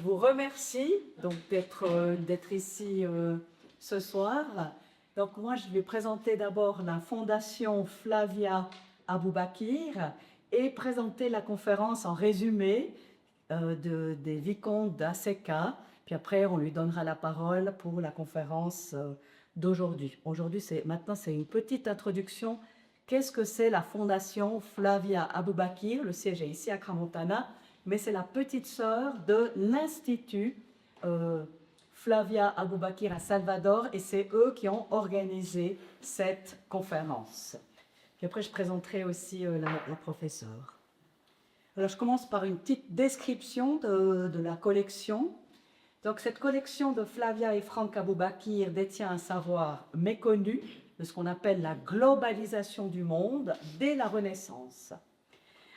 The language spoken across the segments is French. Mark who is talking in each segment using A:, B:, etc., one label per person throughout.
A: Je vous remercie donc d'être ici ce soir. Donc moi, je vais présenter d'abord la Fondation Flavia Aboubakir et présenter la conférence en résumé des vicomtes d'Aseka. Puis après, on lui donnera la parole pour la conférence d'aujourd'hui. Maintenant, c'est une petite introduction. Qu'est-ce que c'est la Fondation Flavia Aboubakir? Le siège est ici à Crans-Montana, mais c'est la petite sœur de l'Institut Flavia Aboubakir à Salvador, et c'est eux qui ont organisé cette conférence. Puis après, je présenterai aussi la professeure. Alors, je commence par une petite description de la collection. Donc, cette collection de Flavia et Franck Aboubakir détient un savoir méconnu de ce qu'on appelle la globalisation du monde dès la Renaissance.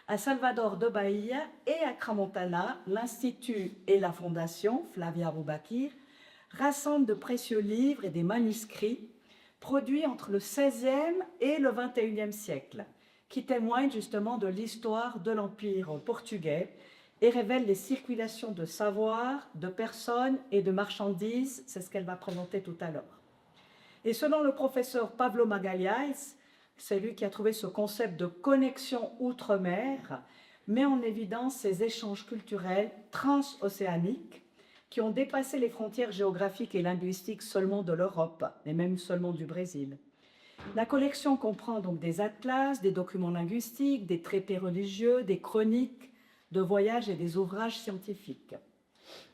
A: À Salvador de Bahia et à Crans-Montana, l'Institut et la Fondation Flavia Aboubakir rassemblent de précieux livres et des manuscrits produits entre le XVIe et le XXIe siècle, qui témoignent justement de l'histoire de l'Empire portugais et révèlent les circulations de savoir, de personnes et de marchandises. C'est ce qu'elle va présenter tout à l'heure. Et selon le professeur Pablo Magalhães, c'est lui qui a trouvé ce concept de connexion outre-mer, met en évidence ces échanges culturels transocéaniques qui ont dépassé les frontières géographiques et linguistiques seulement de l'Europe, et même seulement du Brésil. La collection comprend donc des atlas, des documents linguistiques, des traités religieux, des chroniques de voyages et des ouvrages scientifiques.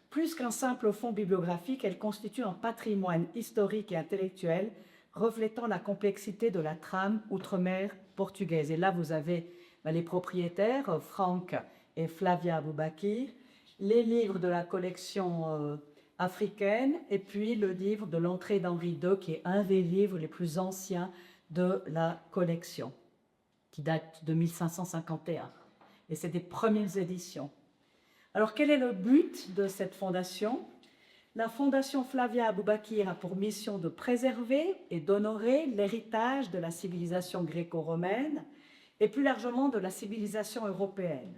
A: Plus qu'un simple fonds bibliographique, elle constitue un patrimoine historique et intellectuel reflétant la complexité de la trame outre-mer portugaise. Et là, vous avez les propriétaires, Franck et Flavia Aboubakir, les livres de la collection africaine, et puis le livre de l'entrée d'Henri II, qui est un des livres les plus anciens de la collection, qui date de 1551. Et c'est des premières éditions. Alors, quel est le but de cette fondation? La Fondation Flavia Aboubakir a pour mission de préserver et d'honorer l'héritage de la civilisation gréco-romaine et plus largement de la civilisation européenne,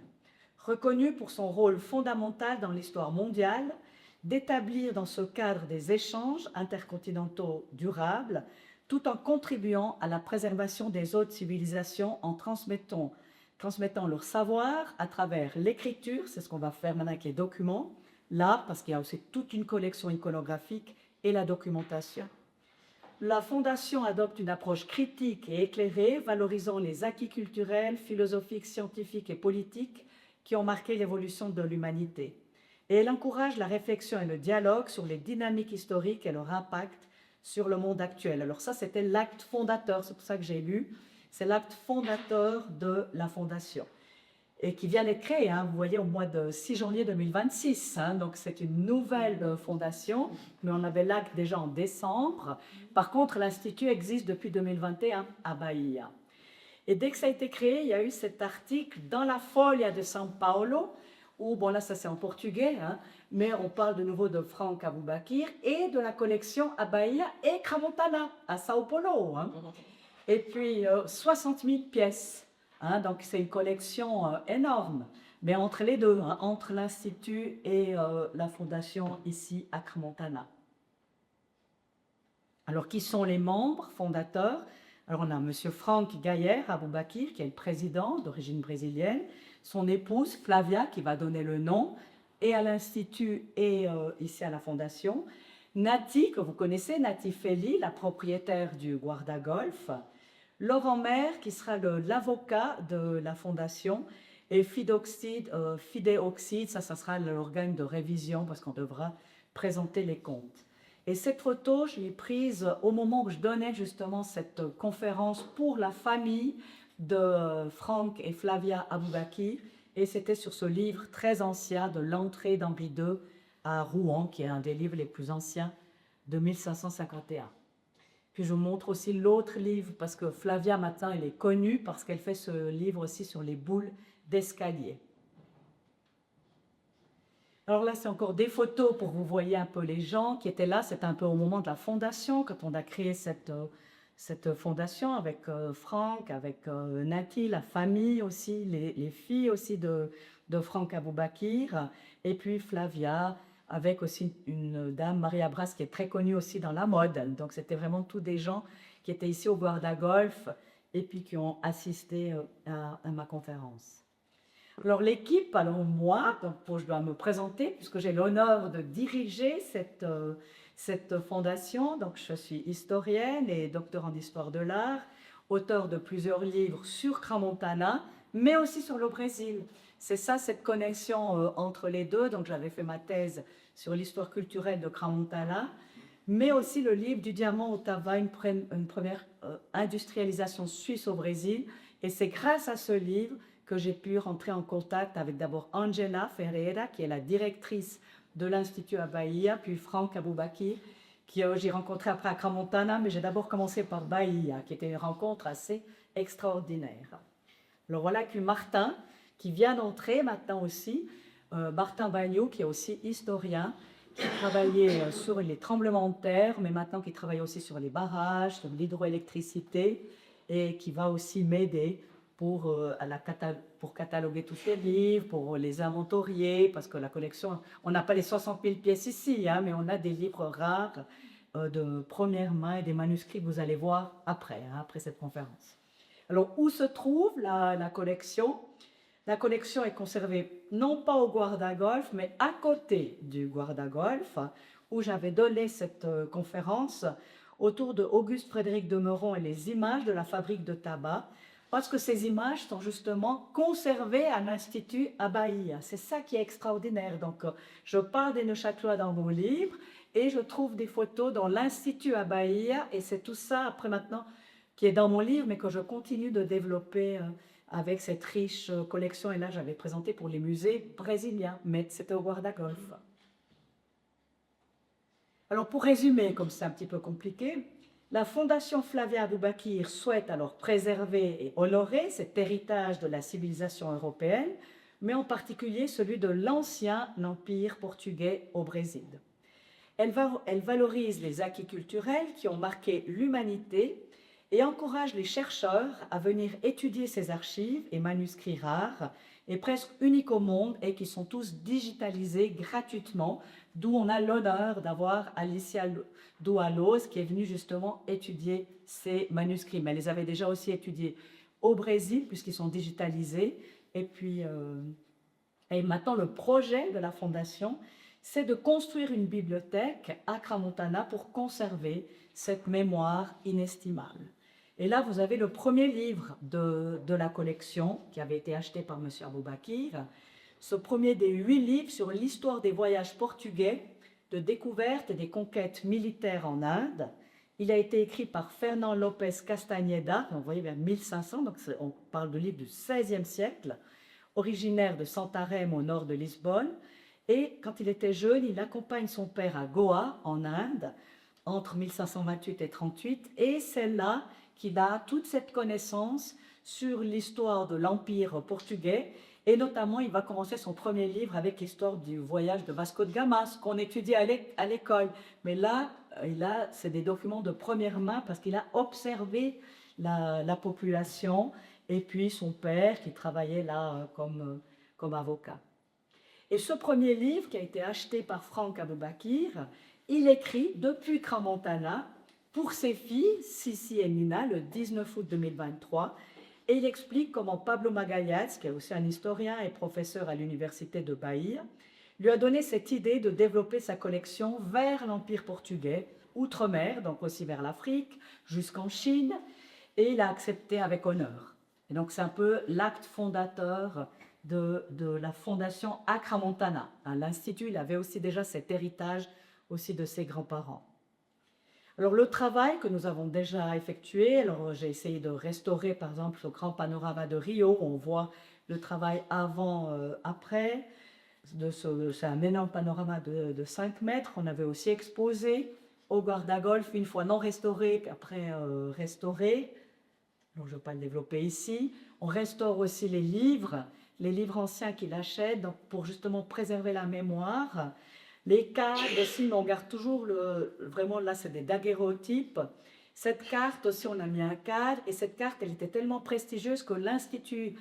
A: reconnue pour son rôle fondamental dans l'histoire mondiale, d'établir dans ce cadre des échanges intercontinentaux durables, tout en contribuant à la préservation des autres civilisations en transmettant leur savoir à travers l'écriture, c'est ce qu'on va faire maintenant avec les documents, l'art, parce qu'il y a aussi toute une collection iconographique, et la documentation. La Fondation adopte une approche critique et éclairée, valorisant les acquis culturels, philosophiques, scientifiques et politiques qui ont marqué l'évolution de l'humanité. Et elle encourage la réflexion et le dialogue sur les dynamiques historiques et leur impact sur le monde actuel. Alors ça, c'était l'acte fondateur, c'est pour ça que j'ai lu. C'est l'acte fondateur de la Fondation et qui vient d'être créé, vous voyez, au mois de 6 janvier 2026. Donc, c'est une nouvelle fondation, mais on avait l'acte déjà en décembre. Par contre, l'Institut existe depuis 2021 à Bahia. Et dès que ça a été créé, il y a eu cet article dans la Folha de São Paulo, où, bon là, ça c'est en portugais, mais on parle de nouveau de Franck Aboubakir et de la collection à Bahia et Crans-Montana, à São Paulo. Et puis 60 000 pièces. Donc c'est une collection énorme. Mais entre les deux, entre l'Institut et la Fondation ici à Crans-Montana. Alors qui sont les membres fondateurs? Alors on a M. Franck Gayer Aboubakir, qui est le président d'origine brésilienne, son épouse Flavia, qui va donner le nom, et à l'Institut et ici à la Fondation. Nati, que vous connaissez, Nati Feli, la propriétaire du Guarda-Golf. Laurent Maire, qui sera l'avocat de la Fondation, et Fideoxide, ça sera l'organe de révision, parce qu'on devra présenter les comptes. Et cette photo, je l'ai prise au moment où je donnais justement cette conférence pour la famille de Franck et Flavia Aboubakir, et c'était sur ce livre très ancien de l'entrée d'Henri II à Rouen, qui est un des livres les plus anciens de 1551. Puis je vous montre aussi l'autre livre, parce que Flavia, maintenant, elle est connue parce qu'elle fait ce livre aussi sur les boules d'escalier. Alors là, c'est encore des photos pour que vous voyez un peu les gens qui étaient là. C'était un peu au moment de la fondation, quand on a créé cette fondation avec Franck, avec Nati, la famille aussi, les filles aussi de de Franck Aboubakir, et puis Flavia, avec aussi une dame, Maria Bras, qui est très connue aussi dans la mode. Donc c'était vraiment tous des gens qui étaient ici au Guarda Golf et puis qui ont assisté à ma conférence. Alors l'équipe, alors moi, donc, je dois me présenter puisque j'ai l'honneur de diriger cette fondation. Donc je suis historienne et docteur en histoire de l'art, auteur de plusieurs livres sur Crans-Montana, mais aussi sur le Brésil. C'est ça, cette connexion entre les deux. Donc j'avais fait ma thèse sur l'histoire culturelle de Crans-Montana, mais aussi le livre du diamant au tabac, une première industrialisation suisse au Brésil. Et c'est grâce à ce livre que j'ai pu rentrer en contact avec d'abord Angela Ferreira, qui est la directrice de l'Institut à Bahia, puis Franck Aboubakir, qui j'ai rencontré après à Crans-Montana, mais j'ai d'abord commencé par Bahia, qui était une rencontre assez extraordinaire. Alors voilà que Martin, qui vient d'entrer maintenant aussi, Martin Bagnou, qui est aussi historien, qui travaillait sur les tremblements de terre, mais maintenant qui travaille aussi sur les barrages, sur l'hydroélectricité, et qui va aussi m'aider pour cataloguer tous ces livres, pour les inventorier, parce que la collection, on n'a pas les 60 000 pièces ici, hein, mais on a des livres rares de première main et des manuscrits que vous allez voir après, hein, après cette conférence. Alors, où se trouve la collection? La collection est conservée non pas au Guarda Golf, mais à côté du Guarda Golf, où j'avais donné cette conférence autour de Auguste Frédéric de Meuron et les images de la fabrique de tabac, parce que ces images sont justement conservées à l'Institut à Bahia. C'est ça qui est extraordinaire. Donc, je parle des Neuchâtelois dans mon livre et je trouve des photos dans l'Institut à Bahia, et c'est tout ça, après maintenant, qui est dans mon livre, mais que je continue de développer avec cette riche collection. Et là, j'avais présenté pour les musées brésiliens, mais c'était au Guarda Golf. Alors, pour résumer, comme c'est un petit peu compliqué, la Fondation Flavia Aboubakir souhaite alors préserver et honorer cet héritage de la civilisation européenne, mais en particulier celui de l'ancien empire portugais au Brésil. Elle valorise les acquis culturels qui ont marqué l'humanité et encourage les chercheurs à venir étudier ces archives et manuscrits rares et presque uniques au monde et qui sont tous digitalisés gratuitement, d'où on a l'honneur d'avoir Alicia Doualos qui est venue justement étudier ces manuscrits. Mais elle les avait déjà aussi étudiés au Brésil puisqu'ils sont digitalisés. Et puis, et maintenant, le projet de la Fondation, c'est de construire une bibliothèque à Crans-Montana pour conserver cette mémoire inestimable. Et là, vous avez le premier livre de la collection qui avait été acheté par M. Aboubakir. Ce premier des 8 livres sur l'histoire des voyages portugais, de découverte et des conquêtes militaires en Inde. Il a été écrit par Fernand Lopes Castaneda, vous voyez vers 1500, donc on parle de livre du XVIe siècle, originaire de Santarém au nord de Lisbonne. Et quand il était jeune, il accompagne son père à Goa, en Inde, entre 1528 et 38, et c'est là qu'il a toute cette connaissance sur l'histoire de l'Empire portugais, et notamment il va commencer son premier livre avec l'histoire du voyage de Vasco de Gama, ce qu'on étudie à l'école. Mais là, c'est des documents de première main parce qu'il a observé la population, et puis son père qui travaillait là comme avocat. Et ce premier livre, qui a été acheté par Franck Aboubakir, il écrit depuis Crans-Montana pour ses filles, Sissi et Nina, le 19 août 2023, et il explique comment Pablo Magalhães, qui est aussi un historien et professeur à l'université de Bahia, lui a donné cette idée de développer sa collection vers l'Empire portugais, outre-mer, donc aussi vers l'Afrique, jusqu'en Chine, et il a accepté avec honneur. Et donc c'est un peu l'acte fondateur de la fondation à Crans-Montana. À l'Institut, il avait aussi déjà cet héritage aussi de ses grands-parents. Alors le travail que nous avons déjà effectué, alors j'ai essayé de restaurer par exemple ce grand panorama de Rio, on voit le travail avant-après, c'est un énorme panorama de 5 mètres, on avait aussi exposé au Guarda Golf, une fois non restauré, puis après restauré. Donc je ne vais pas le développer ici. On restaure aussi les livres anciens qu'il achète, donc pour justement préserver la mémoire. Les cartes aussi, on garde toujours, vraiment là c'est des daguerréotypes. Cette carte aussi, on a mis un cadre, et cette carte, elle était tellement prestigieuse que l'Institut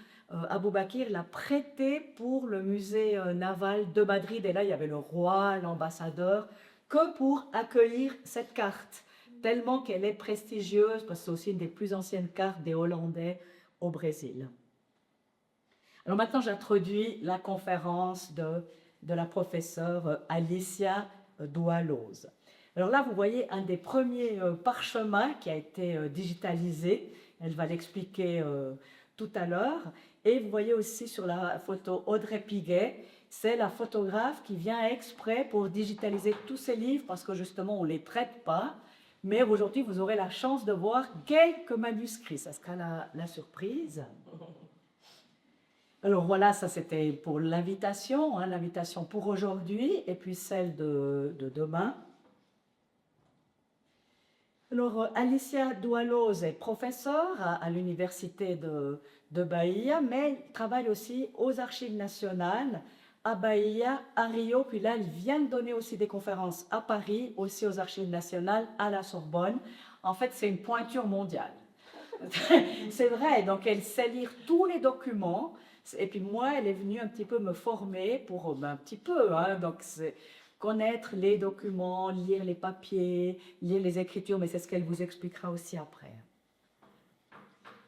A: Aboubakir l'a prêté pour le musée naval de Madrid. Et là, il y avait le roi, l'ambassadeur, que pour accueillir cette carte, tellement qu'elle est prestigieuse, parce que c'est aussi une des plus anciennes cartes des Hollandais au Brésil. Alors maintenant, j'introduis la conférence de la professeure Alicia Doualoz. Alors là, vous voyez un des premiers parchemins qui a été digitalisé. Elle va l'expliquer tout à l'heure. Et vous voyez aussi sur la photo Audrey Piguet, c'est la photographe qui vient exprès pour digitaliser tous ces livres parce que justement, on ne les prête pas. Mais aujourd'hui, vous aurez la chance de voir quelques manuscrits. Ça sera la surprise. Alors voilà, ça c'était pour l'invitation, hein, l'invitation pour aujourd'hui et puis celle de demain. Alors Alicia Doualoz est professeure à l'université de Bahia, mais elle travaille aussi aux Archives nationales à Bahia, à Rio, puis là elle vient de donner aussi des conférences à Paris, aussi aux Archives nationales, à la Sorbonne. En fait, c'est une pointure mondiale. C'est vrai, donc elle sait lire tous les documents. Et puis moi, elle est venue un petit peu me former pour un petit peu, hein, donc c'est connaître les documents, lire les papiers, lire les écritures, mais c'est ce qu'elle vous expliquera aussi après.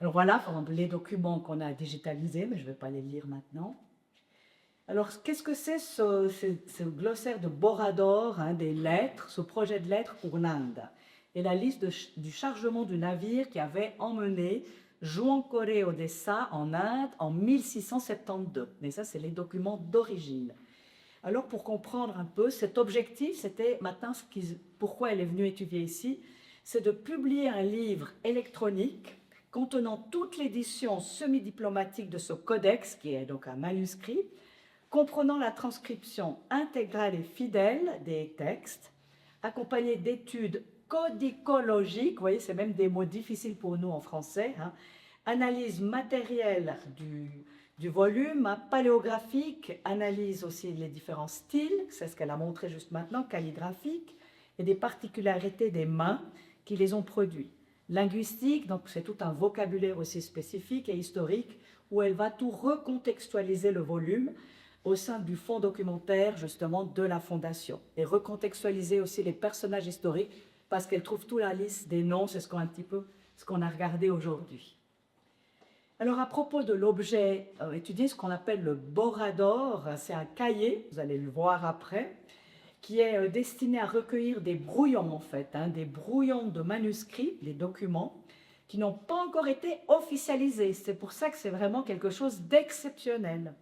A: Alors voilà, les documents qu'on a digitalisés, mais je ne vais pas les lire maintenant. Alors, qu'est-ce que c'est ce glossaire de Borador, hein, des lettres, ce projet de lettres pour l'Inde? Et la liste du chargement du navire qui avait emmené Juankore Odessa en Inde en 1672. Mais ça, c'est les documents d'origine. Alors, pour comprendre un peu, cet objectif, c'était maintenant pourquoi elle est venue étudier ici, c'est de publier un livre électronique contenant toute l'édition semi-diplomatique de ce codex, qui est donc un manuscrit, comprenant la transcription intégrale et fidèle des textes, accompagnée d'études codicologiques, vous voyez, c'est même des mots difficiles pour nous en français, hein, analyse matérielle du volume, paléographique, analyse aussi les différents styles, c'est ce qu'elle a montré juste maintenant, calligraphique, et des particularités des mains qui les ont produits. Linguistique, donc c'est tout un vocabulaire aussi spécifique et historique, où elle va tout recontextualiser le volume au sein du fonds documentaire justement de la Fondation, et recontextualiser aussi les personnages historiques, parce qu'elle trouve toute la liste des noms, c'est un petit peu ce qu'on a regardé aujourd'hui. Alors, à propos de l'objet étudié, ce qu'on appelle le Borador, c'est un cahier, vous allez le voir après, qui est destiné à recueillir des brouillons, en fait, hein, des brouillons de manuscrits, les documents, qui n'ont pas encore été officialisés. C'est pour ça que c'est vraiment quelque chose d'exceptionnel.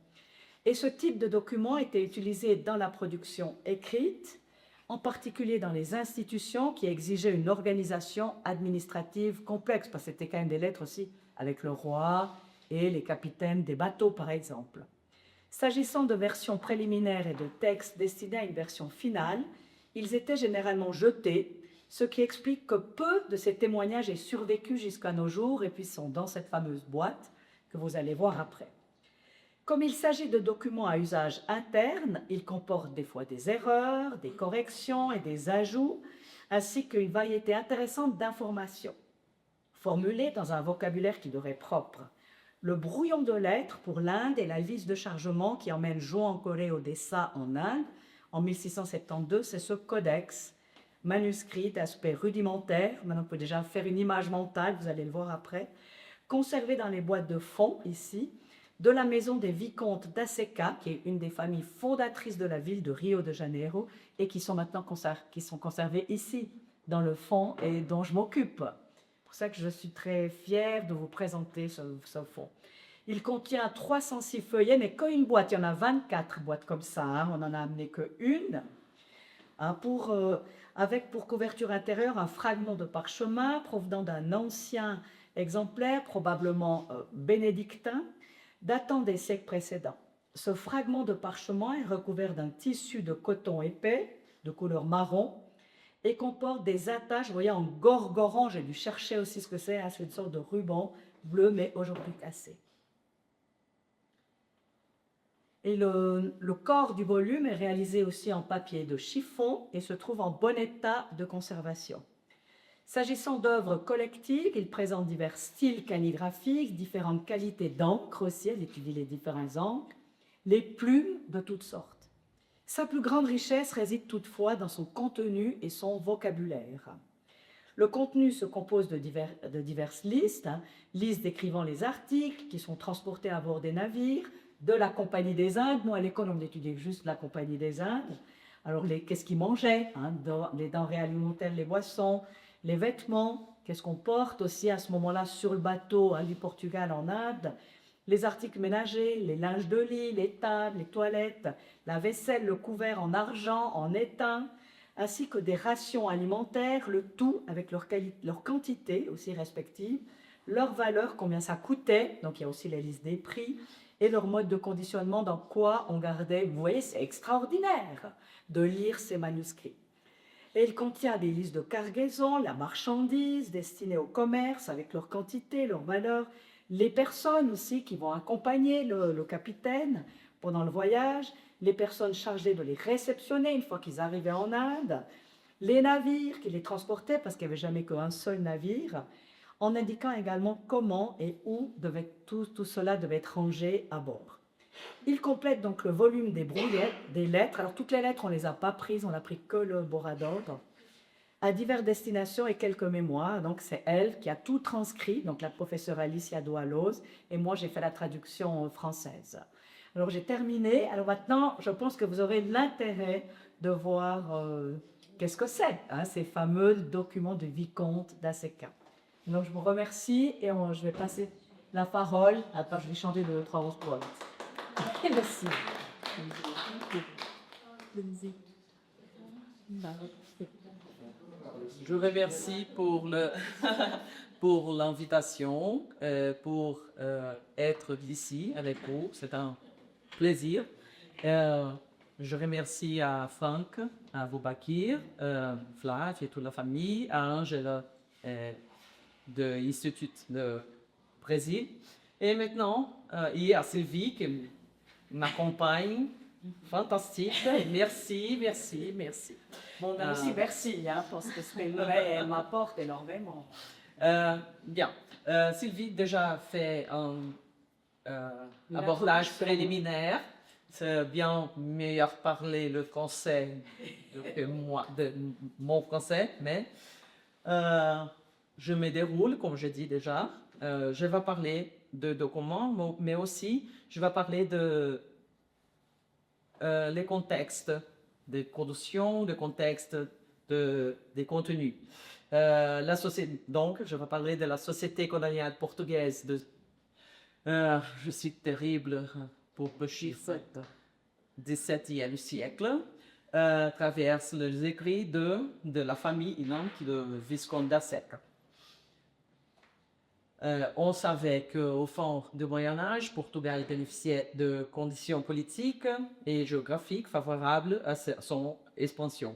A: Et ce type de document était utilisé dans la production écrite, en particulier dans les institutions qui exigeaient une organisation administrative complexe, parce que c'était quand même des lettres aussi avec le roi et les capitaines des bateaux, par exemple. S'agissant de versions préliminaires et de textes destinés à une version finale, ils étaient généralement jetés, ce qui explique que peu de ces témoignages aient survécu jusqu'à nos jours et puis sont dans cette fameuse boîte que vous allez voir après. Comme il s'agit de documents à usage interne, ils comportent des fois des erreurs, des corrections et des ajouts, ainsi qu'une variété intéressante d'informations, formulées dans un vocabulaire qui leur est propre. Le brouillon de lettres pour l'Inde et la liste de chargement qui emmène Juankore Odessa en Inde en 1672, c'est ce codex, manuscrit d'aspect rudimentaire, maintenant on peut déjà faire une image mentale, vous allez le voir après, conservé dans les boîtes de fond ici, de la maison des vicomtes d'Aseca, qui est une des familles fondatrices de la ville de Rio de Janeiro, et qui sont maintenant conservées ici, dans le fond, et dont je m'occupe. C'est pour ça que je suis très fière de vous présenter ce fond. Il contient 306 feuillets, mais qu'une boîte. Il y en a 24 boîtes comme ça, hein. On n'en a amené qu'une. Hein, avec pour couverture intérieure un fragment de parchemin provenant d'un ancien exemplaire, probablement bénédictin, datant des siècles précédents. Ce fragment de parchemin est recouvert d'un tissu de coton épais, de couleur marron, et comporte des attaches, vous voyez, en gorgoron, j'ai dû chercher aussi ce que c'est, hein, c'est une sorte de ruban bleu, mais aujourd'hui cassé. Et le corps du volume est réalisé aussi en papier de chiffon et se trouve en bon état de conservation. S'agissant d'œuvres collectives, il présente divers styles calligraphiques, différentes qualités d'encre aussi, elle étudie les différents encres, les plumes de toutes sortes. Sa plus grande richesse réside toutefois dans son contenu et son vocabulaire. Le contenu se compose de diverses listes, listes décrivant les articles qui sont transportés à bord des navires, de la Compagnie des Indes. Nous, à l'école, on étudiait juste la Compagnie des Indes. Alors, qu'est-ce qu'ils mangeaient, les denrées alimentaires, les boissons, les vêtements, qu'est-ce qu'on porte aussi à ce moment-là sur le bateau du Portugal en Inde, les articles ménagers, les linges de lit, les tables, les toilettes, la vaisselle, le couvert en argent, en étain, ainsi que des rations alimentaires, le tout avec leur quantité aussi respective, leur valeur, combien ça coûtait, donc il y a aussi la liste des prix, et leur mode de conditionnement, dans quoi on gardait. Vous voyez, c'est extraordinaire de lire ces manuscrits. Et il contient des listes de cargaison, la marchandise destinée au commerce avec leur quantité, leur valeur, les personnes aussi qui vont accompagner le capitaine pendant le voyage, les personnes chargées de les réceptionner une fois qu'ils arrivaient en Inde, les navires qui les transportaient parce qu'il n'y avait jamais qu'un seul navire, en indiquant également comment et où tout cela devait être rangé à bord. Il complète donc le volume des brouillettes, des lettres. Alors toutes les lettres, on ne les a pas prises, on n'a pris que le Borador, à diverses destinations et quelques mémoires. Donc c'est elle qui a tout transcrit, donc la professeure Alicia Doualos, et moi j'ai fait la traduction française. Alors j'ai terminé. Alors maintenant, je pense que vous aurez l'intérêt de voir qu'est-ce que c'est, ces fameux documents du vicomte d'Aseca. Donc je vous remercie et je vais passer la parole. Attends, je vais changer de 3 roses pour Merci.
B: Je remercie pour l'invitation, pour être ici avec vous. C'est un plaisir. Je remercie à Franck, à Aboubakir, Flav et toute la famille, à Angela de l'Institut de Brésil. Et maintenant, il y a Sylvie qui m'accompagne. Fantastique. Merci, merci, merci.
A: Bon, aussi merci, parce que elle m'apporte énormément.
B: Bien. Sylvie déjà fait un abordage préliminaire. C'est bien meilleur parler le français que moi, de mon français, mais je me déroule, comme je dis déjà. Je vais parler de documents, mais aussi je vais parler de les contextes de production, le contexte des contenus. Donc, je vais parler de la société coloniale portugaise. Je suis terrible pour le chiffre du XVIIe siècle, à travers les écrits de la famille Inam, de Visconde d'Aseca. On savait qu'au fond du Moyen-Âge, Portugal bénéficiait de conditions politiques et géographiques favorables à son expansion.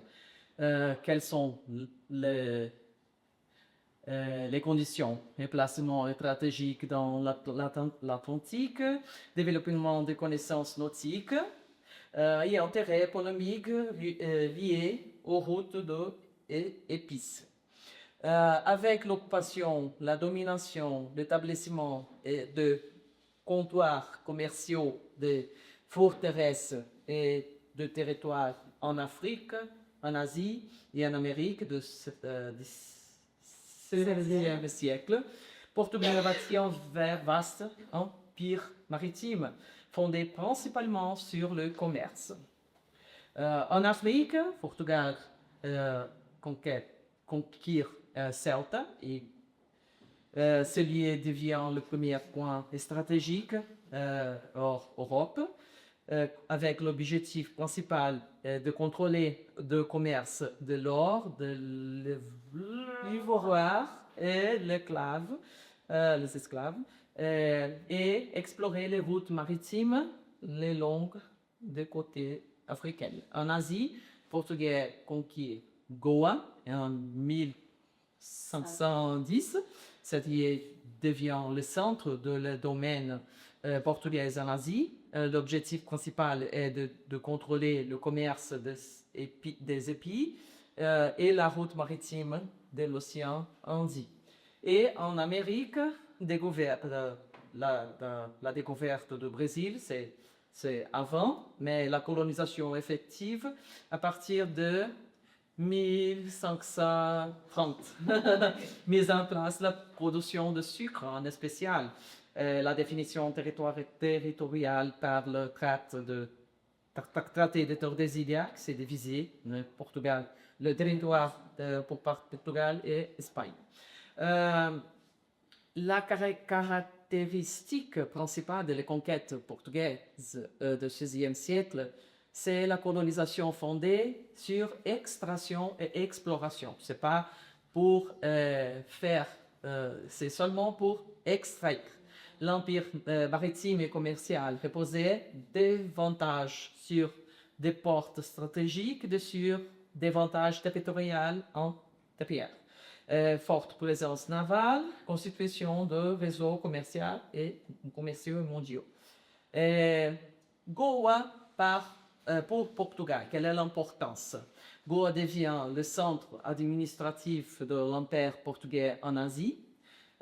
B: Quelles sont les conditions? Les placements stratégiques dans l'Atlantique, développement des connaissances nautiques et intérêts économiques liés aux routes d'épices. Avec l'occupation, la domination, l'établissement de comptoirs commerciaux, de forteresses et de territoires en Afrique, en Asie et en Amérique du XVIe siècle, Portugal bâtit un vaste empire maritime fondé principalement sur le commerce. En Afrique, Portugal conquiert Ceuta et celui devient le premier point stratégique hors Europe, avec l'objectif principal de contrôler le commerce de l'or, de l'ivoire et les esclaves, et explorer les routes maritimes les longues des côtés africains. En Asie, Portugais conquiert Goa en 1510, c'est-à-dire devient le centre de le domaine portugais en Asie. L'objectif principal est de contrôler le commerce des épis et la route maritime de l'océan Indien. Et en Amérique, la découverte du Brésil, c'est avant, mais la colonisation effective à partir de 1530. Mise en place la production de sucre en spécial, la définition territoriale par le traité de Tordesillas, c'est divisé, le Portugal, le territoire pour Portugal et Espagne. La caractéristique principale des conquêtes portugaises du XVIe siècle, c'est la colonisation fondée sur extraction et exploration. C'est pas pour c'est seulement pour extraire. L'empire maritime et commercial reposait davantage sur des ports stratégiques que sur des avantages territoriaux en terre. Forte présence navale, constitution de réseaux commerciaux et commerciaux mondiaux. Goa pour Portugal, quelle est l'importance? Goa devient le centre administratif de l'empire portugais en Asie,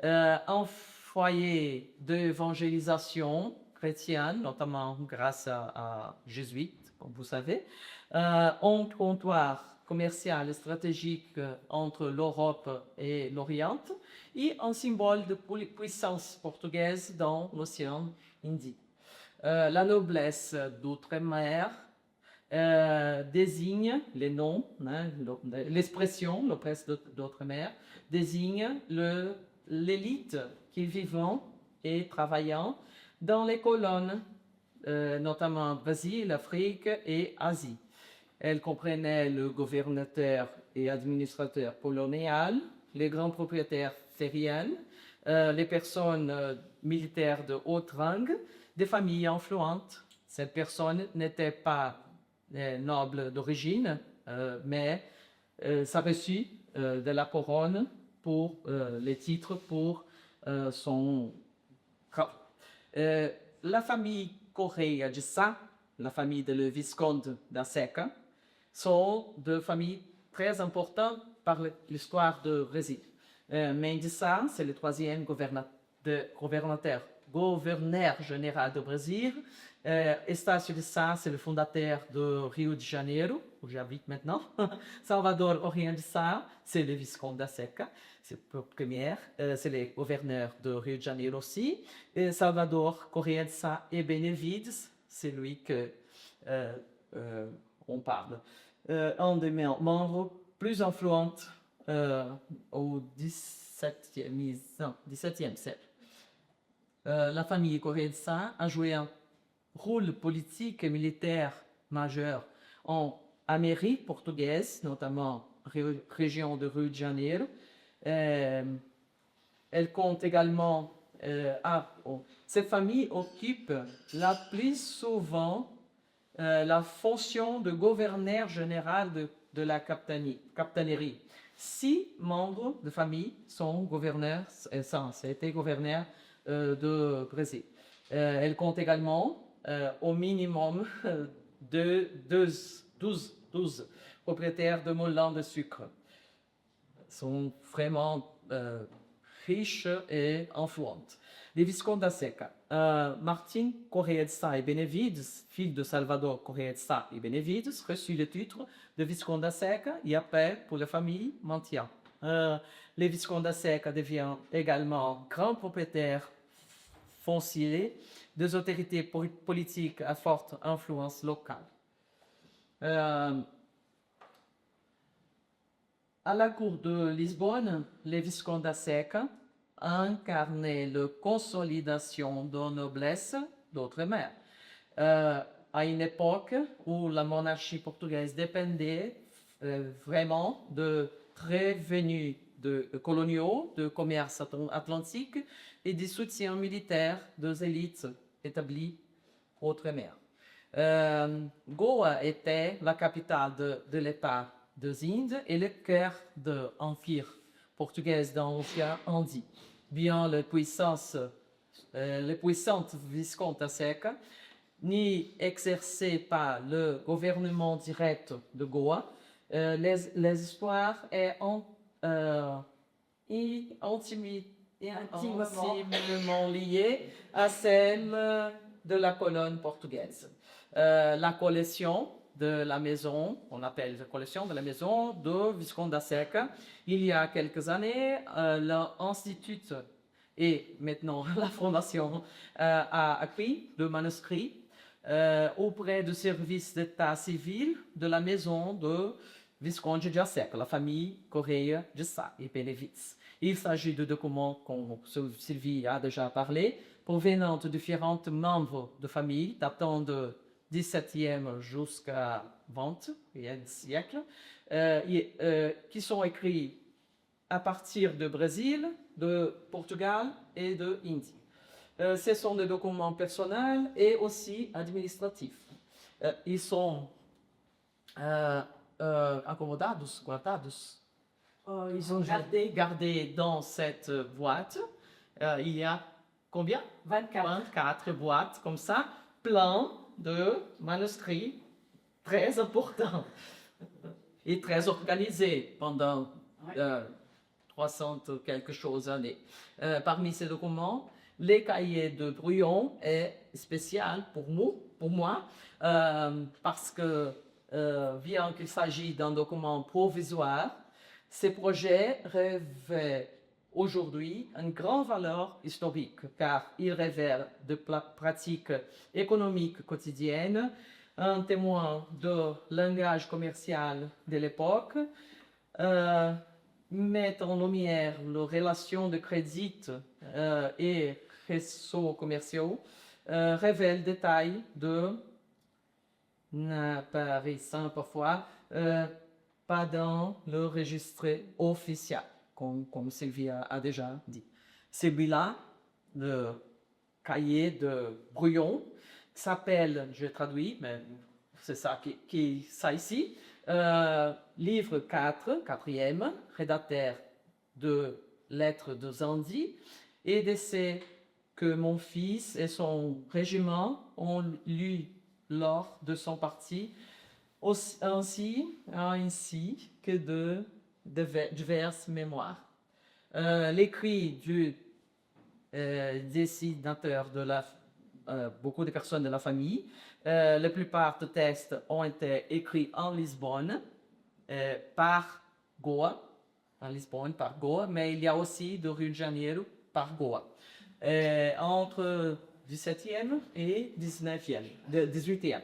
B: un foyer d'évangélisation chrétienne, notamment grâce à jésuites, comme vous savez, un comptoir commercial et stratégique entre l'Europe et l'Orient et un symbole de puissance portugaise dans l'océan Indien. La noblesse d'outre-mer désigne les noms, l'expression noblesse d'outre-mer désigne l'élite qui vivant et travaillant dans les colonnes, notamment Brésil, Afrique et Asie. Elle comprenait le gouvernateur et administrateur colonial, les grands propriétaires terriens, les personnes militaires de haut rang, des familles influentes. Cette personne n'était pas noble d'origine, mais ça reçut de la couronne pour les titres pour son corps. La famille Correia de Sá, la famille de le Visconde da Seca, sont deux familles très importantes par l'histoire de Brésil. Mãe de Sá, c'est le troisième gouverneur général du Brésil. Estácio de Sá, c'est le fondateur de Rio de Janeiro, où j'habite maintenant. Salvador Correia de Sá, c'est le Visconde da Seca, c'est le premier, c'est le gouverneur de Rio de Janeiro aussi. Et Salvador Correia de Sá et Benevides, c'est lui que on parle. Un des membres plus influents au XVIIe siècle. La famille Correia de Sá a joué un rôle politique et militaire majeur en Amérique portugaise, notamment région de Rio de Janeiro. Elle compte également cette famille occupe la plus souvent la fonction de gouverneur général de la capitainerie. 6 membres de famille sont gouverneurs, c'était gouverneurs de Brésil. Elle compte également au minimum de 12 propriétaires de moulins de sucre. Ils sont vraiment riches et influentes. Les Visconde da Seca. Martin Correia de Sá et Benevides, fils de Salvador Correia de Sá et Benevides, reçut le titre de Visconde da Seca et après, pour la famille, maintient. Les Visconde da Seca deviennent également grands propriétaires fonciers des autorités politiques à forte influence locale. À la cour de Lisbonne, les Visconde da Seca incarnaient la consolidation de la noblesse d'outre-mer. À une époque où la monarchie portugaise dépendait vraiment de revenus coloniaux, de commerce atlantique et du soutien militaire des élites établies outre-mer. Goa était la capitale de l'État des Indes et le cœur de l'empire portugais dans l'océan Indien. Bien les puissantes Visconde da Seca n'y exerçaient pas le gouvernement direct de Goa. Les histoires est et
A: Intimement.
B: intimement liée à celle de la colonne portugaise. La collection de la maison, on appelle la collection de la maison de Visconde da Seca, il y a quelques années, l'Institut et maintenant la Fondation a acquis le manuscrit auprès du service d'état civil de la maison de Visconde da Seca, la famille Correia de Sá et Benevides. Il s'agit de documents, comme Sylvie a déjà parlé, provenant de différents membres de famille datant du XVIIe jusqu'à XXe siècle, qui sont écrits à partir du Brésil, de Portugal et de Indie. Ce sont des documents personnels et aussi administratifs. Ils sont accommodados, guardados. Ils sont gardés dans cette boîte. Il y a combien? 24 boîtes comme ça, plein de manuscrits très importants et très organisés pendant 300 quelque chose années. Parmi ces documents, les cahiers de brouillon est spécial pour moi, parce que bien qu'il s'agisse d'un document provisoire, ces projets revêtent aujourd'hui une grande valeur historique car ils révèlent de pratiques économiques quotidiennes, un témoin de langage commercial de l'époque, mettent en lumière les relations de crédit et réseaux commerciaux, révèlent des détails de n'apparaissant parfois pas dans le registre officiel, comme Sylvie a déjà dit. Celui-là, le cahier de brouillon, s'appelle, je traduis, mais c'est ça qui ça ici, livre 4, quatrième, rédacteur de lettres de Zandi, et d'essais que mon fils et son régiment ont lu lors de son parti, ainsi que de diverses mémoires. L'écrit du dessinateur de beaucoup de personnes de la famille, la plupart des textes ont été écrits en Lisbonne par Goa, mais il y a aussi de Rio de Janeiro par Goa. Entre 17e et 18e.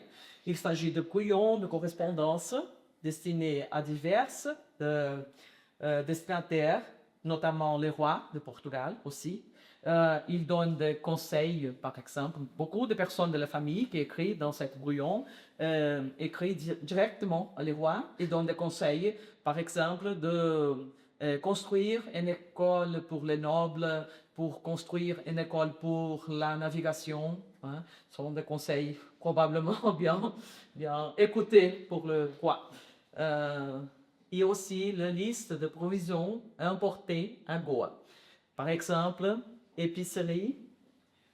B: Il s'agit de brouillons de correspondance destinés à divers destinataires, notamment les rois de Portugal aussi. Il donne des conseils, par exemple. Beaucoup de personnes de la famille qui écrivent dans cette brouillon écrivent directement à les rois et donnent des conseils, par exemple, de construire une école pour les nobles, pour construire une école pour la navigation. Hein. Ce sont des conseils probablement bien écoutés pour le roi. Et aussi la liste de provisions importées à Goa. Par exemple, épicerie.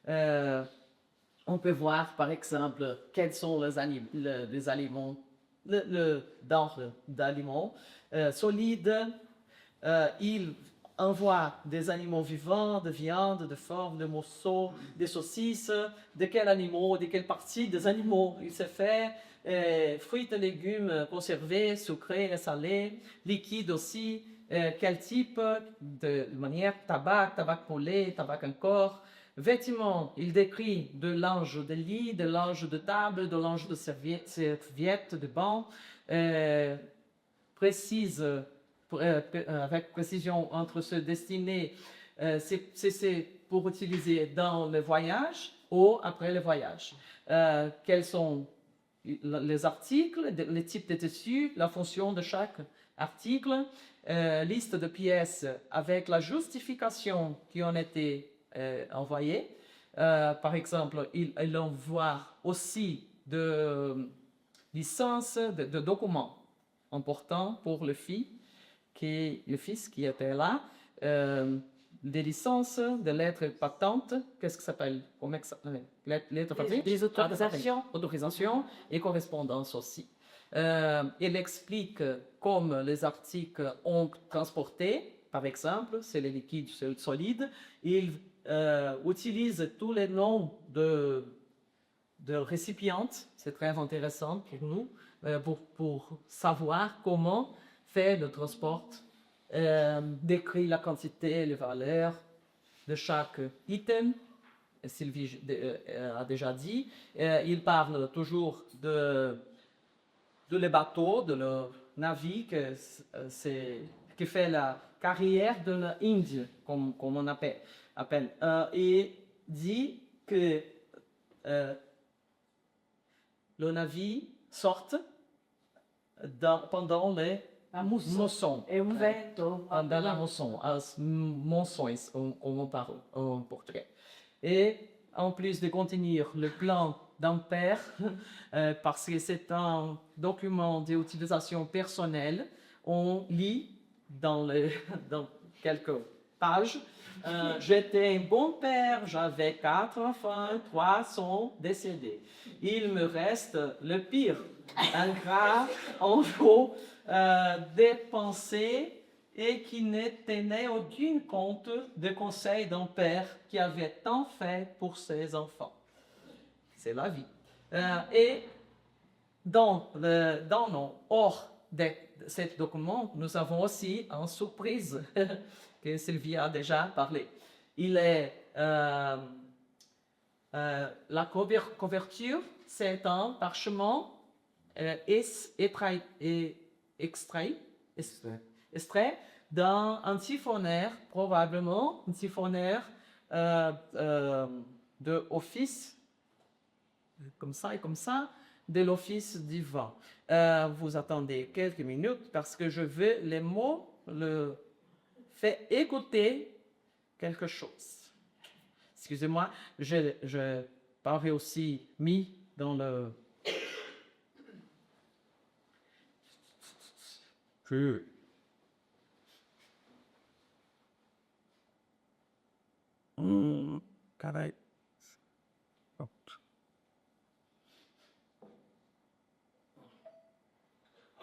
B: On peut voir, par exemple, quels sont les aliments, le denrées d'aliments solides. Il envoie des animaux vivants, de viande, de forme, de morceaux, des saucisses, de quels animaux, de quelle partie des animaux il se fait, fruits et légumes conservés, sucrés et salés, liquides aussi, quel type de manière, tabac brûlé, tabac encore, vêtements, il décrit de linge de lit, de linge de table, de linge de serviettes, de banc, précise avec précision entre ceux destinés, c'est pour utiliser dans le voyage ou après le voyage. Quels sont les articles, les types de tissus, la fonction de chaque article, liste de pièces avec la justification qui ont été envoyées. Par exemple, il envoie aussi de licences, de documents importants pour le fils qui était là, des licences, des lettres patentes, qu'est-ce que ça s'appelle? Lettres patentes?
A: Des autorisations.
B: Autorisations et correspondance aussi. Il explique comment les articles ont transporté, par exemple, c'est les liquides solides. Il utilise tous les noms de récipients, c'est très intéressant pour nous, pour savoir comment faire le transport, décrit la quantité et les valeurs de chaque item. Sylvie a déjà dit. Il parle toujours de les bateaux, de le navire qui fait la carrière de l'Inde, comme on appelle. Et dit que le navire sorte pendant les moissons.
A: Et un vento.
B: Pendant la moisson, as moissons, on parle en portugais. Et en plus de contenir le plan d'Ampère, parce que c'est un document d'utilisation personnelle, on lit dans quelques pages. J'étais un bon père, j'avais 4 enfants, 3 sont décédés. Il me reste le pire, un gras en eau dépensé et qui ne tenait aucun compte des conseils d'un père qui avait tant fait pour ses enfants. C'est la vie. Et hors de ce document, nous avons aussi une surprise que Sylvie a déjà parlé. Il est la couverture, c'est un parchemin extrait d'un siphonnaire, probablement un siphonnaire de office, comme ça et comme ça, de l'office du vin. Vous attendez quelques minutes parce que je veux les mots, le faire écouter quelque chose. Excusez-moi, je parais aussi mis dans le...
C: Carai.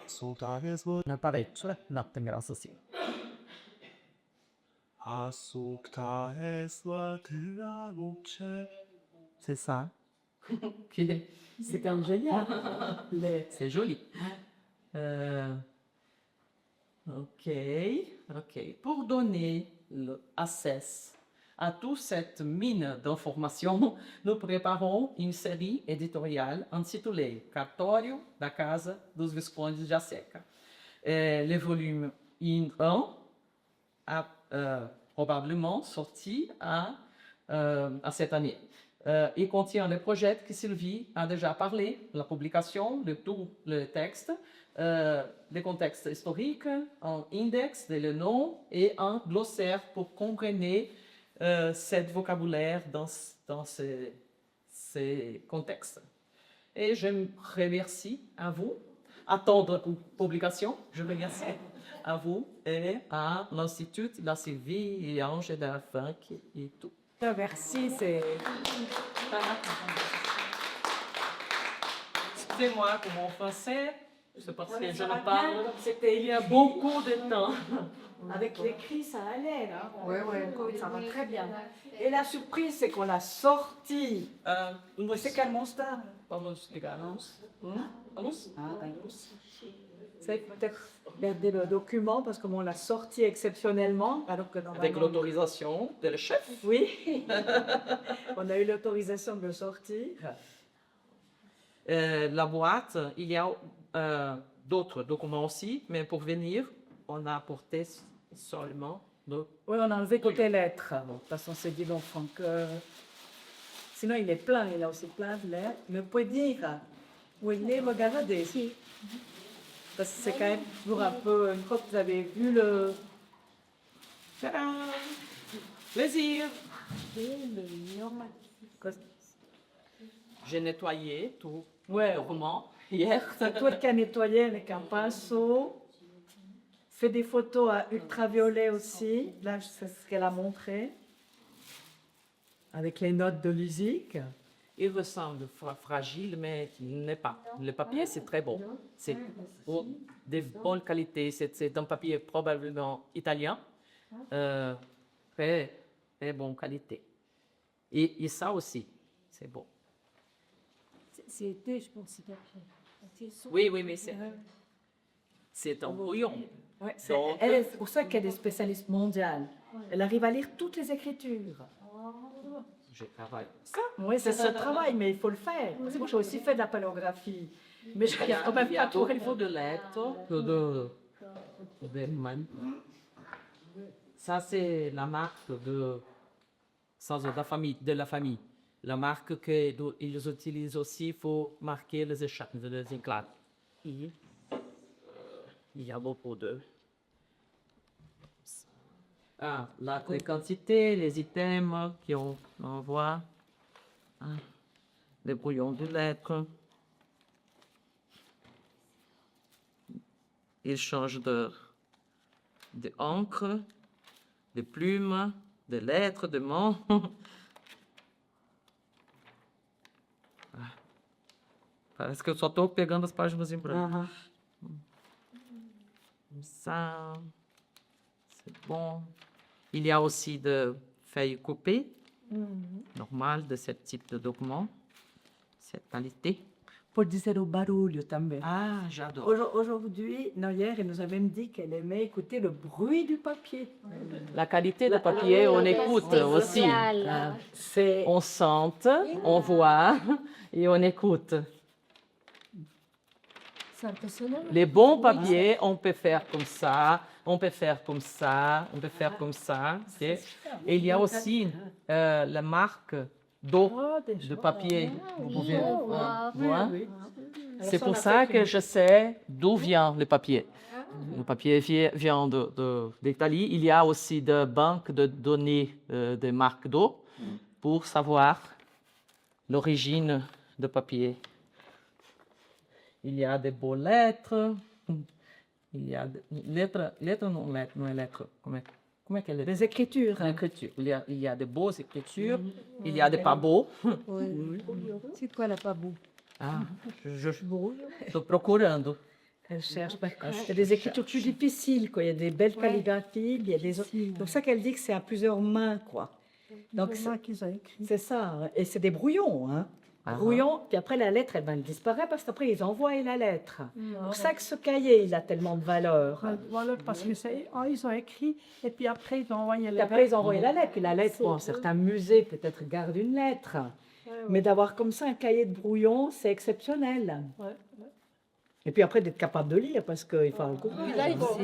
C: Ascoltare
B: Una parecchia, nothing else sì.
C: ascoltare della luce.
B: C'est ça.
A: C'est quand même génial.
B: C'est joli. Ok. Pour donner l'accès à toute cette mine d'informations, nous préparons une série éditoriale intitulée Cartório da Casa dos Viscondes de Jaseca. Le volume 1 a probablement sorti à cette année. Il contient les projets que Sylvie a déjà parlé, la publication de tout le texte, le contexte historique, un index de le nom et un glossaire pour comprendre cet vocabulaire dans ces contextes. Et je me remercie à vous. Attendre la publication, je remercie à vous et à l'Institut, la Sylvie et Ange de la Franck et tout.
A: Merci, c'est...
B: Excusez-moi pour mon français, c'est parce que je
A: ça
B: ne
A: va
B: parle
A: bien, c'était
B: il y a beaucoup de temps.
A: Avec l'écrit, ça allait, là. Oui, ça va très bien.
D: Et
A: Et la surprise, c'est qu'on l'a sorti.
B: Vamos
A: C'est quel monstre?
B: ligar. Vamos?
A: C'est peut-être regarder le document parce qu'on l'a sorti exceptionnellement, alors que
B: Avec
A: normalement...
B: l'autorisation de le chef.
A: Oui, on a eu l'autorisation de le sortir.
B: La boîte, il y a d'autres documents aussi, mais pour venir, on a apporté seulement le...
A: Oui, on a enlevé côté lettres. Bon, de toute façon, c'est dit donc, Franck. Sinon, il est plein, il a aussi plein de lettres. Mais vous pouvez dire où il est, regardez. Parce que c'est quand même toujours un peu, une fois que vous avez vu le...
B: Tadam! Plaisir! J'ai nettoyé tout le roman hier.
A: C'est toi qui as nettoyé avec un pinceau. Fait des photos à ultraviolet aussi. Là, c'est ce qu'elle a montré. Avec les notes de musique.
B: il ressemble fragile, mais il n'est pas. Le papier, c'est très bon. C'est de bonne qualité. C'est un papier probablement italien. Très, très bonne qualité. Et ça aussi, c'est bon.
D: C'était, je pense, c'est après.
B: Oui, mais c'est un brouillon.
A: Ouais,
B: Donc-
A: c'est pour ça qu'elle est spécialiste mondiale. Elle arrive à lire toutes les écritures.
B: Je travaille.
A: Oui, c'est ce travail, mais il faut le faire. Parce que moi, j'ai aussi fait de la paléographie. Mais je regarde quand même
B: Il y a
A: pas tout.
B: beaucoup de lettres de man. Ça, c'est la marque de la famille. La marque qu'ils utilisent aussi pour marquer les éclats. Il y a beaucoup de... Ah, les quantités, les items on voit. Ah, les brouillons de lettres. Il change de encre, de plumes, de lettres, de mots. Parece que eu só estou pegando as páginas em branco.
A: Ah,
B: Ça, c'est bon. Il y a aussi de feuilles coupées, normales de ce type de document, cette qualité.
A: pour dizer o barulho também.
B: Ah, j'adore.
A: Aujourd'hui, Noyer, elle nous avait même dit qu'elle aimait écouter le bruit du papier.
B: La qualité de papier, on écoute aussi.
A: C'est
B: On sente, on voit et on écoute.
D: C'est impressionnant.
B: Les bons papiers, on peut faire comme ça, on peut faire comme ça, on peut faire comme ça. Et il y a aussi la marque d'eau de papier. Vous pouvez voir. C'est pour ça que je sais d'où vient le papier. Le papier vient d'Italie. Il y a aussi des banques de données des marques d'eau pour savoir l'origine du papier. Il y a des beaux lettres. Il y a lettres, non est lettres. Comment qu'elle est?
A: les écritures.
B: L'écriture. Il y a de beaux écritures. Il y a des pas beaux.
D: C'est quoi la pas beau?
B: Ah, je estou procurando.
A: Elle cherche. Il y a des écritures plus difficiles, quoi. Il y a des belles calligraphies. Il y a des... Donc ça qu'elle dit que c'est à plusieurs mains, quoi. Donc
D: C'est ça qu'ils ont écrit.
A: c'est ça. Et c'est des brouillons, hein.
B: Ah.
A: Brouillons. Puis après la lettre, elle disparaît parce qu'après ils envoient la lettre. C'est pour ça que ce cahier, il a tellement de valeur.
E: Voilà, parce que ils ont écrit et puis après ils ont envoyé
A: Puis
E: les
A: après, ils envoient la lettre. Puis la lettre, bon, certains musées peut-être gardent une lettre. Mais d'avoir comme ça un cahier de brouillon, c'est exceptionnel.
E: Ouais,
A: Et puis après, d'être capable de lire, parce qu'il faut un courage.
E: là, ils vont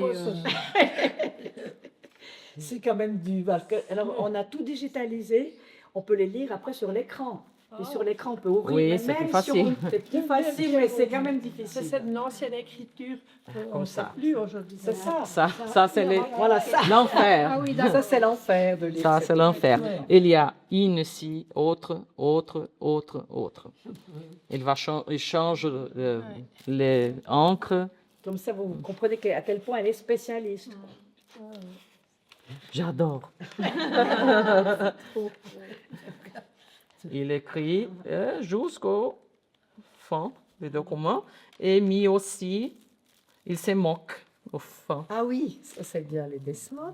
A: C'est quand même du... Parce que, alors, on a tout digitalisé. On peut les lire après sur l'écran. Et sur l'écran, on peut ouvrir.
B: Oui,
A: mais
B: c'est
A: même
B: plus facile.
A: C'est plus facile, mais c'est quand même
E: C'est
A: difficile.
E: cette ancienne écriture qu'on
B: Comme
E: ne sait
B: ça.
E: plus aujourd'hui.
A: C'est ça.
B: Ça c'est
A: Voilà, ça.
B: l'enfer.
A: Ça, c'est l'enfer de lire.
B: Ça, c'est l'enfer. Il y a une ici, autre. Il change les encres.
A: Comme ça, vous comprenez à quel point elle est spécialiste.
B: J'adore. Il écrit jusqu'au fond du document et mis aussi, il se moque au fond.
A: Ah oui, ça c'est bien, les dessins.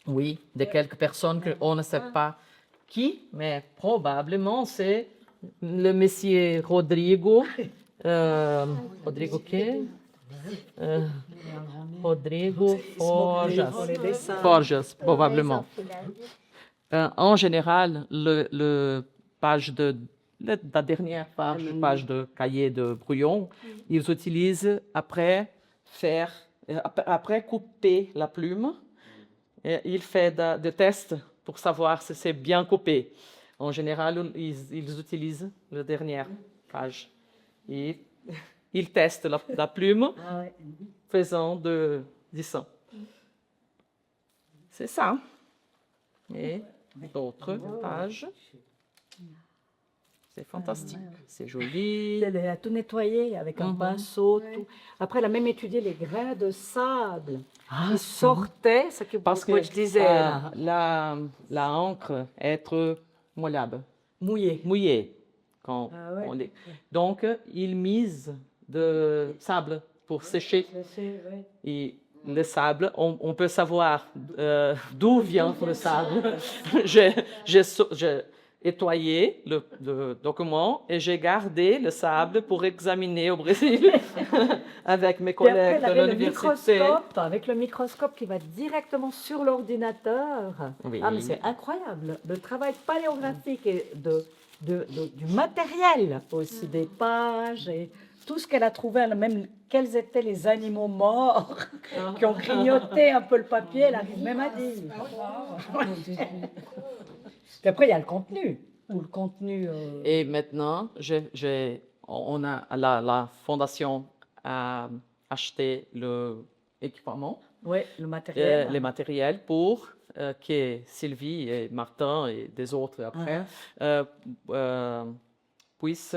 B: Oui, de quelques personnes qu'on ne sait pas qui, mais probablement c'est le monsieur Rodrigo. Rodrigo quê? Rodrigo
A: Pour les
B: Forjas.
A: dessins.
B: Forjas, probablement. En général, la dernière page de cahier de brouillon, ils utilisent après couper la plume. Et il fait des tests pour savoir si c'est bien coupé. En général, ils utilisent la dernière page. Et ils testent la plume
A: Ah ouais.
B: faisant de dessin. C'est ça. Et d'autres pages. C'est fantastique. C'est joli.
A: Elle a tout nettoyé avec un pinceau. Tout. Après, elle a même étudié les grains de sable qui sortaient. Ce que
B: Parce que
A: je disais,
B: la encre est molhada,
A: mouillé.
B: mouillée. quand
A: Ah ouais.
B: on les... Donc, ils misent de sable pour sécher.
A: Je sais, oui.
B: Et le sable, on peut savoir d'où vient le sable. J'ai nettoyé le document et j'ai gardé le sable pour examiner au Brésil avec mes
A: Et après,
B: collègues
A: elle
B: de
A: avait le
B: l'université.
A: microscope, avec le microscope qui va directement sur l'ordinateur.
B: Oui.
A: Ah, mais c'est incroyable. Le travail paléographique et du matériel aussi, des pages et tout ce qu'elle a trouvé, même quels étaient les animaux morts qui ont grignoté un peu le papier, elle arrive même à dire. Puis après, il y a le contenu. Ou le contenu.
B: Et maintenant, on a la fondation a acheté l'équipement,
A: Oui, le matériel.
B: les matériels pour que Sylvie et Martin et des autres après puissent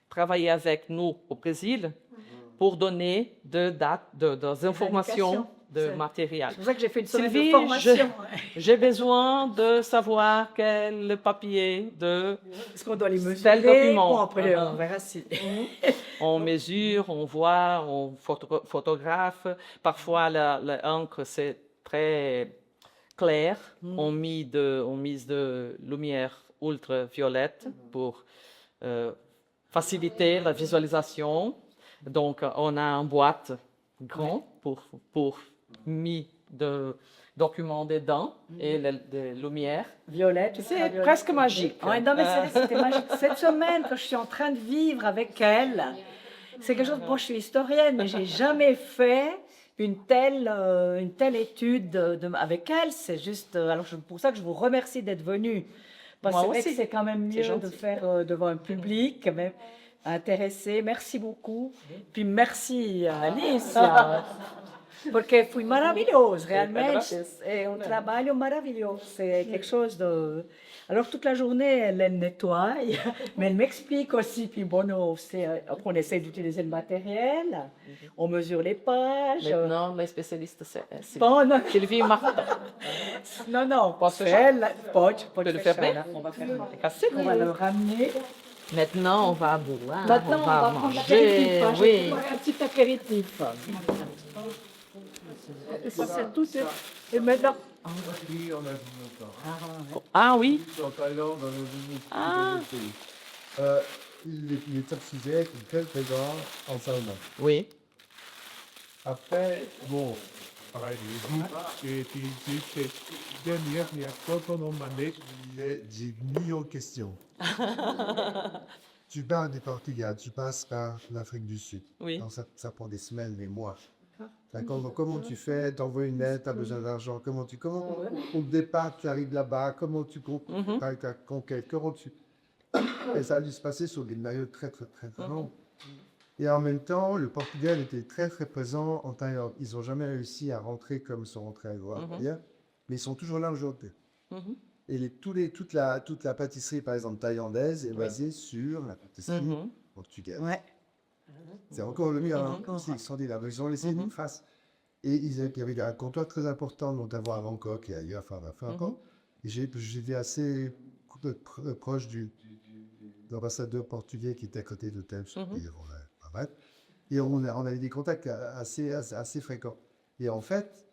B: travailler avec nous au Brésil pour donner des informations de
A: C'est-
B: matériel.
A: C'est pour ça que j'ai fait une semaine
B: Sylvie,
A: de formation.
B: j'ai besoin de savoir quel papier de
A: Est-ce qu'on doit les
B: Tel
A: mesurer?
B: document.
A: Bon, après,
B: Uh-huh.
A: on verra si.
B: on mesure, on voit, on photographe. Parfois, l'encre, c'est très clair. On mise de lumière ultraviolette pour faciliter la visualisation. Donc, on a une boîte grande pour mis de documents dedans et des lumières.
A: Violette.
B: C'est
A: ultraviolette.
B: presque magique.
A: Ouais, non, mais c'était magique. Cette semaine que je suis en train de vivre avec elle, c'est quelque chose. Moi, je suis historienne, mais j'ai jamais fait une telle étude avec elle. C'est juste. Alors, pour ça que je vous remercie d'être venu. Parce que
B: Moi
A: c'est vrai que
B: aussi.
A: c'est quand même
B: C'est
A: mieux
B: gentil.
A: de faire devant un public, même intéressé. Merci beaucoup. Puis merci à Alice. Porque fui maravilhoso, realmente. É um trabalho maravilhoso. C'est quelque chose de. Alors, toute la journée, elle nettoie, mais elle m'explique aussi. Puis bon, après, on essaie d'utiliser le matériel, on mesure les pages.
B: Maintenant, les spécialistes, c'est
A: Bon, non,
B: Sylvie et Martin.
A: non,
B: Posso
A: c'est
B: fechar?
A: elle. Pode
B: le
A: fechar,
B: fermer?
A: là. On va fermer.
B: Cassé.
A: On va le ramener.
B: Maintenant, on va boire,
A: Maintenant, on va prendre
B: manger.
A: l'apéritif. Hein. Je vais
B: Oui.
A: préparer un petit apéritif.
E: Et ça, c'est tout. Et maintenant,
C: Oui, on a vu encore.
B: Ah oui.
C: En Thaïlande, on a vu
B: Ah.
C: les Taxisais sont très présents en Thaïlande.
B: Oui.
C: Après, bon, pareil, les groupes, et puis ces dernières, il y a quoi qu'on en manait, j'ai mis en question. Tu pars du Portugal, tu passes par l'Afrique du Sud.
B: Oui.
C: Donc ça prend des semaines, des mois. Comment tu fais? T'envoies une lettre, tu as besoin d'argent. Comment au départ, tu arrives là-bas, comment tu prépares ta conquête, Et ça a dû se passer sur des périodes très longues. Et en même temps, le Portugal était très présent en Thaïlande. Ils n'ont jamais réussi à rentrer comme ils sont rentrés à Goa, mais ils sont toujours là aujourd'hui. Et toute la pâtisserie, par exemple, thaïlandaise est basée sur la pâtisserie portugaise.
A: Ouais.
C: C'est encore le mieux, hein. Ils sont dit là, ils ont laissé une face. Et il y avait un comptoir très important, notamment à Bangkok et ailleurs, Et j'étais assez proche de l'ambassadeur portugais qui était à côté de tel. Et on avait des contacts assez fréquents. Et en fait,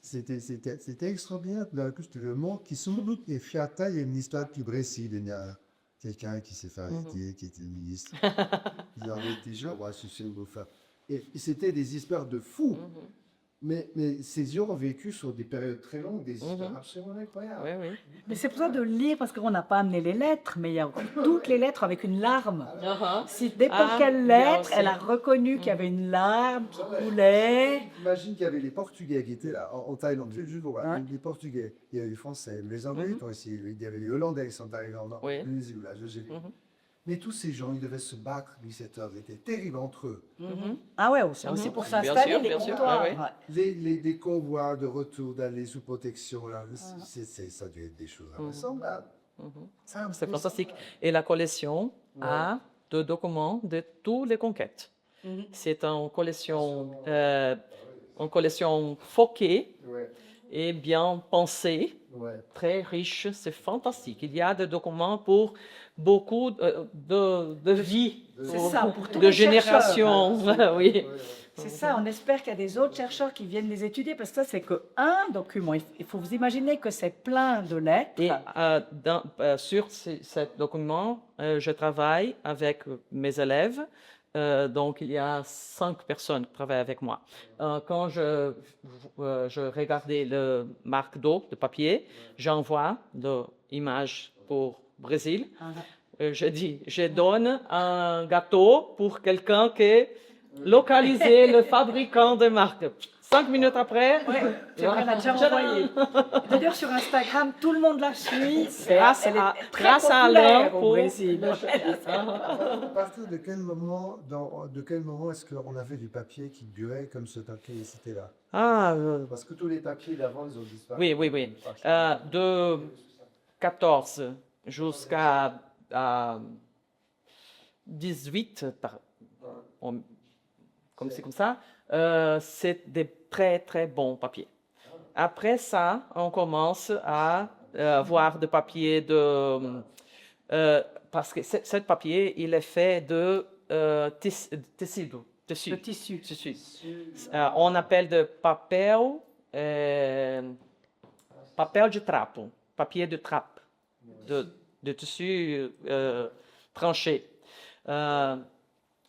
C: c'était extraordinaire. Le monde qui s'ouvre et Fiata, il y a une histoire du Brésil. Il y a quelqu'un qui s'est fait arrêter, qui était ministre. Ils avaient été gens, et c'était des histoires de fous. Mais ces gens ont vécu sur des périodes très longues, des histoires absolument incroyables.
B: Oui, oui.
A: Mais c'est pour ça de lire, parce qu'on n'a pas amené les lettres, mais il y a toutes les lettres avec une larme. Si n'importe quelle lettre, elle a reconnu qu'il y avait une larme qui coulait.
C: Imagine qu'il y avait les Portugais qui étaient là, en Thaïlande, les Portugais, il y avait les Français, les Anglais étaient aussi, il y avait les Hollandais qui sont arrivés en Venezuela, Mais tous ces gens, ils devaient se battre, 17 heures, c'était terrible entre eux.
A: Ah ouais, aussi pour
B: Bien
A: s'installer,
B: sûr,
A: les
B: bien sûr.
A: comptoirs.
B: Ouais, ouais.
C: Les convois de retour d'aller sous protection, là, ça a dû être des choses invraisemblables.
B: C'est fantastique. Et la collection a de documents de toutes les conquêtes. C'est une collection foquée et bien pensée
C: Ouais.
B: très riche, c'est fantastique. Il y a des documents pour beaucoup de vies,
A: C'est ça, pour tous
B: de
A: les
B: générations. Oui.
A: C'est ça, on espère qu'il y a des autres chercheurs qui viennent les étudier, parce que ça, c'est qu'un document. Il faut vous imaginer que c'est plein de lettres.
B: Et sur ce document, je travaille avec mes élèves. Donc, il y a 5 personnes qui travaillent avec moi. Quand je regardais le marque d'eau de papier, j'envoie l'image pour Brésil. Je dis, je donne un gâteau pour quelqu'un qui localisé le fabricant de marque. 5 minutes après,
A: C'est vrai, on a déjà envoyé. D'ailleurs, sur Instagram, tout le monde la suit.
B: grâce
A: Elle est
B: à,
A: très
B: grâce à
A: populaire
B: Alain
A: au
B: pour
A: Brésil.
C: À partir de quel moment, est-ce qu'on avait du papier qui durait comme ce papier c'était là?
B: Ah,
C: Parce que tous les papiers d'avant, ils ont disparu.
B: oui, oui, oui. De 14 jusqu'à 18, comme c'est comme ça, c'est des très, très bons papiers. Après ça, on commence à voir des papiers parce que ce papier, il est fait de tissu.
A: Le tissu.
B: On appelle de papel de trapo, papier de trappe, de tissu tranché.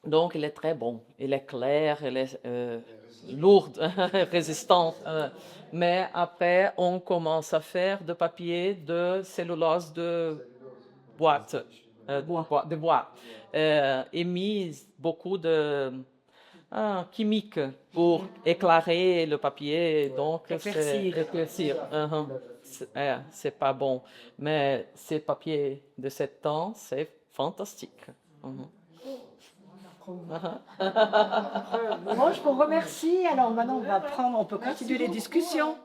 B: Donc, il est très bon. Il est clair, il est lourd, résistant. Mais après, on commence à faire de papier de cellulose de boîte, de bois. Et mis beaucoup de chimiques pour éclairer le papier, donc éclaircir. C'est pas bon. Mais ces papiers de ce temps, c'est fantastique.
A: Bon, je vous remercie. Alors maintenant, on peut continuer les discussions.